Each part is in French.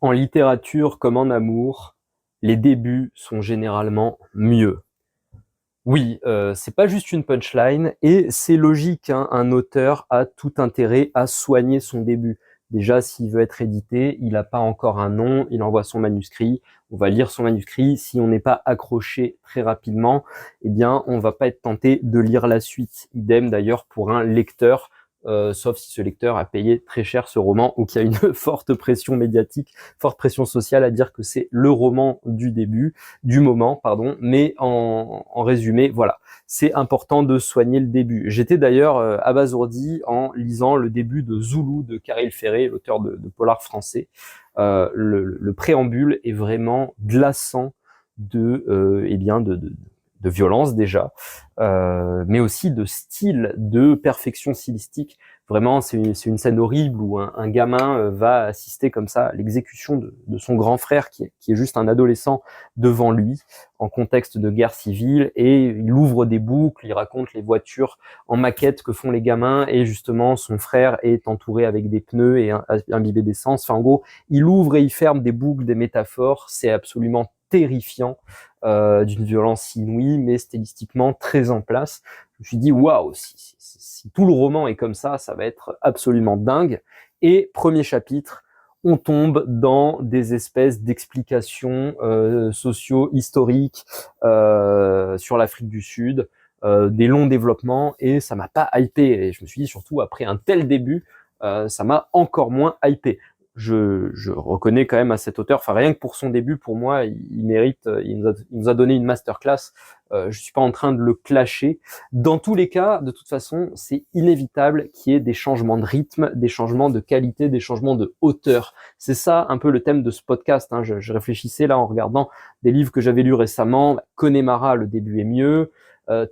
En littérature comme en amour, les débuts sont généralement mieux. Oui, c'est pas juste une punchline et c'est logique, hein, un auteur a tout intérêt à soigner son début. Déjà, s'il veut être édité, il n'a pas encore un nom, il envoie son manuscrit, on va lire son manuscrit. Si on n'est pas accroché très rapidement, eh bien, on va pas être tenté de lire la suite. Idem d'ailleurs pour un lecteur, sauf si ce lecteur a payé très cher ce roman ou qu'il y a une forte pression médiatique, forte pression sociale à dire que c'est le roman du moment, pardon. Mais en résumé, voilà, c'est important de soigner le début. J'étais d'ailleurs abasourdi en lisant le début de Zoulou de Caril Ferré, l'auteur de polar français. Le préambule est vraiment glaçant de violence déjà, mais aussi de style, de perfection stylistique. Vraiment, c'est une scène horrible où un gamin va assister comme ça à l'exécution de son grand frère qui est juste un adolescent devant lui en contexte de guerre civile, et il ouvre des boucles, il raconte les voitures en maquette que font les gamins, et justement son frère est entouré avec des pneus et imbibé d'essence. Enfin, en gros, il ouvre et il ferme des boucles, des métaphores. C'est absolument terrifiant, d'une violence inouïe, mais stylistiquement très en place. Je me suis dit, waouh, si tout le roman est comme ça va être absolument dingue. Et premier chapitre, on tombe dans des espèces d'explications socio-historiques sur l'Afrique du Sud, des longs développements, et ça m'a pas hypé. Et je me suis dit, surtout après un tel début, ça m'a encore moins hypé. Je reconnais quand même à cet auteur, enfin rien que pour son début, pour moi, il mérite, il nous a donné une masterclass. Je suis pas en train de le clasher. Dans tous les cas, de toute façon, c'est inévitable qu'il y ait des changements de rythme, des changements de qualité, des changements de hauteur. C'est ça un peu le thème de ce podcast, hein. Je réfléchissais là en regardant des livres que j'avais lus récemment. Connemara, le début est mieux.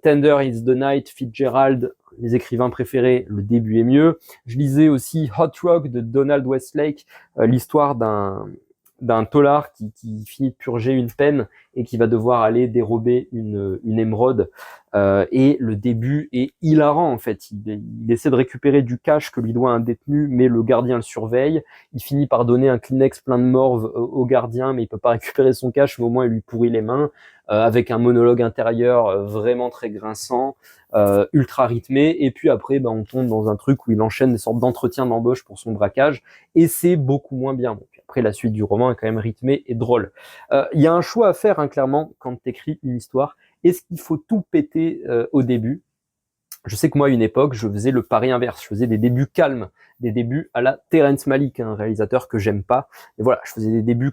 Tender is the Night, Fitzgerald, les écrivains préférés, le début est mieux. Je lisais aussi Hot Rock de Donald Westlake, l'histoire d'un tôlard qui finit de purger une peine et qui va devoir aller dérober une émeraude. Et le début est hilarant en fait. Il essaie de récupérer du cash que lui doit un détenu, mais le gardien le surveille. Il finit par donner un Kleenex plein de morve au gardien, mais il peut pas récupérer son cash, mais au moins il lui pourrit les mains, avec un monologue intérieur vraiment très grinçant, ultra rythmé. Et puis après, on tombe dans un truc où il enchaîne des sortes d'entretiens d'embauche pour son braquage, et c'est beaucoup moins bien. Bon, après, la suite du roman est quand même rythmée et drôle. Il y a un choix à faire, hein, clairement, quand tu écris une histoire. Est-ce qu'il faut tout péter au début? Je sais que moi, à une époque, je faisais le pari inverse. Je faisais des débuts calmes, des débuts à la Terrence Malick, un réalisateur que j'aime pas. Et voilà, je faisais des débuts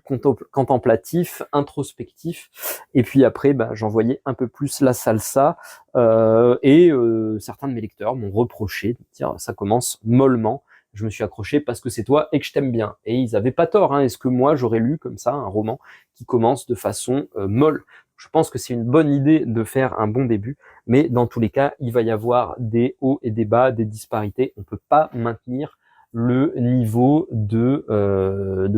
contemplatifs, introspectifs. Et puis après, j'envoyais un peu plus la salsa. Certains de mes lecteurs m'ont reproché de dire ça commence mollement. Je me suis accroché parce que c'est toi et que je t'aime bien. Et ils avaient pas tort, hein. Est-ce que moi, j'aurais lu comme ça un roman qui commence de façon molle? Je pense que c'est une bonne idée de faire un bon début, mais dans tous les cas, il va y avoir des hauts et des bas, des disparités. On peut pas maintenir le niveau de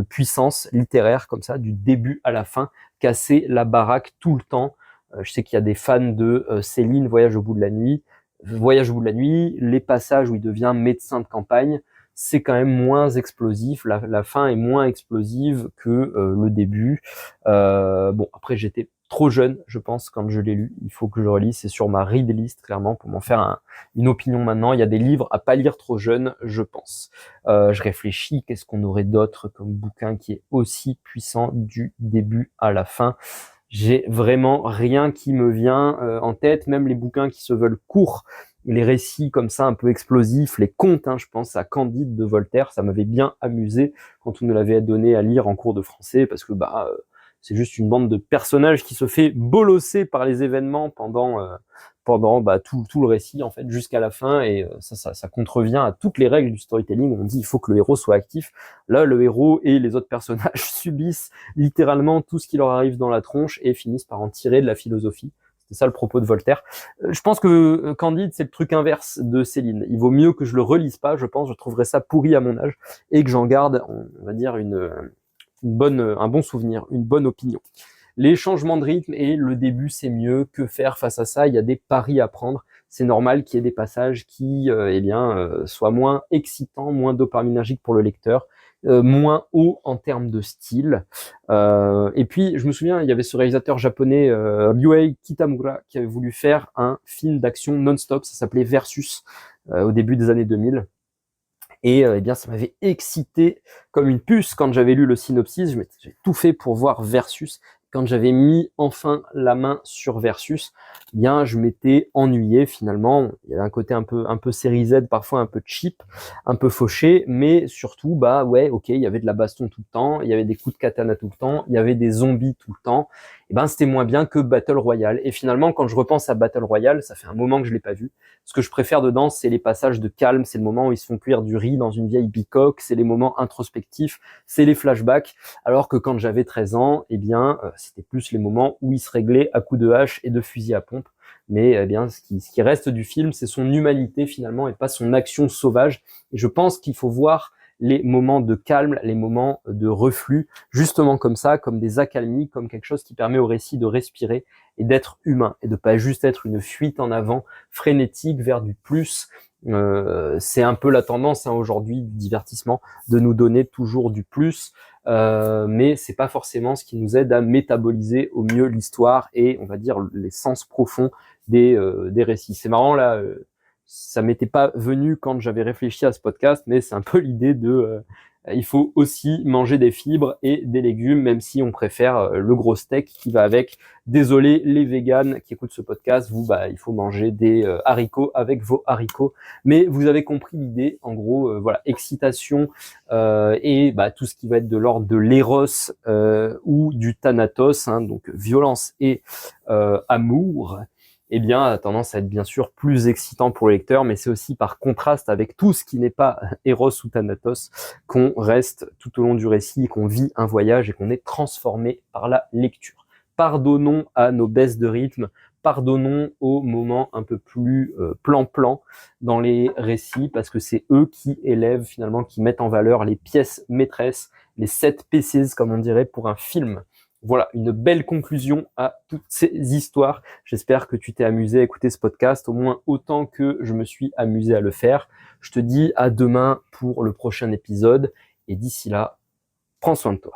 puissance littéraire comme ça, du début à la fin, casser la baraque tout le temps. Je sais qu'il y a des fans de Céline, Voyage au bout de la nuit. Voyage au bout de la nuit, les passages où il devient médecin de campagne, c'est quand même moins explosif. La fin est moins explosive que le début. Bon, après, j'étais trop jeune, je pense, quand je l'ai lu. Il faut que je relise. C'est sur ma read list, clairement, pour m'en faire une opinion maintenant. Il y a des livres à pas lire trop jeune, je pense. Je réfléchis, qu'est-ce qu'on aurait d'autre comme bouquin qui est aussi puissant du début à la fin? J'ai vraiment rien qui me vient en tête, même les bouquins qui se veulent courts, les récits comme ça un peu explosifs, les contes, hein, je pense à Candide de Voltaire, ça m'avait bien amusé quand on nous l'avait donné à lire en cours de français, parce que c'est juste une bande de personnages qui se fait bolosser par les événements pendant tout le récit en fait jusqu'à la fin, et ça contrevient à toutes les règles du storytelling. On dit il faut que le héros soit actif. Là, le héros et les autres personnages subissent littéralement tout ce qui leur arrive dans la tronche et finissent par en tirer de la philosophie. C'est ça le propos de Voltaire. Je pense que Candide, c'est le truc inverse de Céline. Il vaut mieux que je le relise pas, je pense. Je trouverais ça pourri à mon âge et que j'en garde, on va dire, un bon souvenir, une bonne opinion. Les changements de rythme et le début, c'est mieux. Que faire face à ça? Il y a des paris à prendre. C'est normal qu'il y ait des passages qui soient moins excitants, moins dopaminergiques pour le lecteur, moins haut en termes de style. Et puis, je me souviens, il y avait ce réalisateur japonais, Ryuhei Kitamura, qui avait voulu faire un film d'action non-stop, ça s'appelait Versus, au début des années 2000. Et eh bien, ça m'avait excité comme une puce quand j'avais lu le synopsis. J'ai tout fait pour voir Versus. Quand j'avais mis enfin la main sur Versus, eh bien, je m'étais ennuyé finalement. Il y avait un côté un peu série Z, parfois un peu cheap, un peu fauché, mais surtout, bah ouais, ok, il y avait de la baston tout le temps, il y avait des coups de katana tout le temps, il y avait des zombies tout le temps. Et ben, c'était moins bien que Battle Royale. Et finalement, quand je repense à Battle Royale, ça fait un moment que je l'ai pas vu. Ce que je préfère dedans, c'est les passages de calme, c'est le moment où ils se font cuire du riz dans une vieille bicoque, c'est les moments introspectifs, c'est les flashbacks. Alors que quand j'avais 13 ans, eh bien, c'était plus les moments où ils se réglaient à coups de hache et de fusil à pompe. Mais eh bien, ce qui reste du film, c'est son humanité finalement et pas son action sauvage. Et je pense qu'il faut voir les moments de calme, les moments de reflux, justement comme ça, comme des accalmies, comme quelque chose qui permet au récit de respirer et d'être humain et de pas juste être une fuite en avant frénétique vers du plus. C'est un peu la tendance aujourd'hui du divertissement de nous donner toujours du plus, mais c'est pas forcément ce qui nous aide à métaboliser au mieux l'histoire et on va dire les sens profonds des récits. C'est marrant là, ça m'était pas venu quand j'avais réfléchi à ce podcast, mais c'est un peu l'idée de il faut aussi manger des fibres et des légumes, même si on préfère le gros steak qui va avec. Désolé les véganes qui écoutent ce podcast, vous, bah, il faut manger des haricots avec vos haricots. Mais vous avez compris l'idée, en gros, voilà, excitation et bah, tout ce qui va être de l'ordre de l'éros ou du thanatos, hein, donc violence et amour. Eh bien, a tendance à être bien sûr plus excitant pour le lecteur, mais c'est aussi par contraste avec tout ce qui n'est pas Eros ou Thanatos qu'on reste tout au long du récit, qu'on vit un voyage et qu'on est transformé par la lecture. Pardonnons à nos baisses de rythme, pardonnons aux moments un peu plus plan-plan dans les récits, parce que c'est eux qui élèvent finalement, qui mettent en valeur les pièces maîtresses, les 7 pieces comme on dirait pour un film. Voilà, une belle conclusion à toutes ces histoires. J'espère que tu t'es amusé à écouter ce podcast, au moins autant que je me suis amusé à le faire. Je te dis à demain pour le prochain épisode, et d'ici là, prends soin de toi.